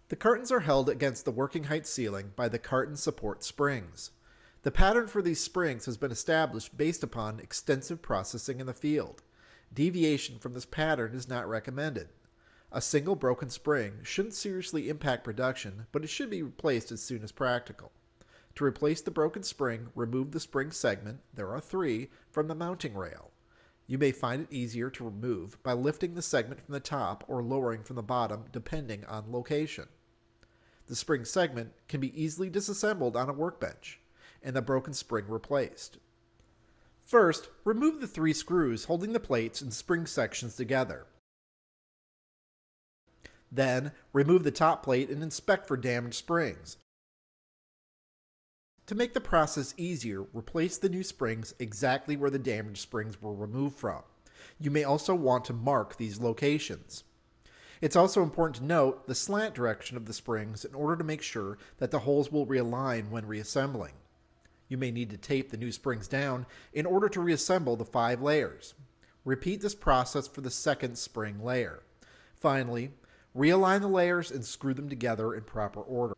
The cartons are held against the working height ceiling by the carton support springs. The pattern for these springs has been established based upon extensive processing in the field. Deviation from this pattern is not recommended. A single broken spring shouldn't seriously impact production, but it should be replaced as soon as practical. To replace the broken spring, remove the spring segment, there are 3, from the mounting rail. You may find it easier to remove by lifting the segment from the top or lowering from the bottom depending on location. The spring segment can be easily disassembled on a workbench and the broken spring replaced. First, remove the 3 screws holding the plates and spring sections together. Then, remove the top plate and inspect for damaged springs. To make the process easier, replace the new springs exactly where the damaged springs were removed from. You may also want to mark these locations. It's also important to note the slant direction of the springs in order to make sure that the holes will realign when reassembling. You may need to tape the new springs down in order to reassemble the 5 layers. Repeat this process for the second spring layer. Finally, realign the layers and screw them together in proper order.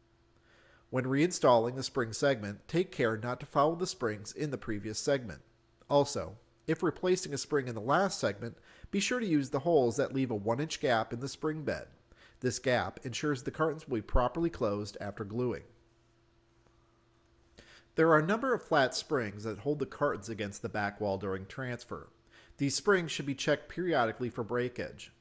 When reinstalling the spring segment, take care not to follow the springs in the previous segment. Also, if replacing a spring in the last segment, be sure to use the holes that leave a 1-inch gap in the spring bed. This gap ensures the cartons will be properly closed after gluing. There are a number of flat springs that hold the cartons against the back wall during transfer. These springs should be checked periodically for breakage.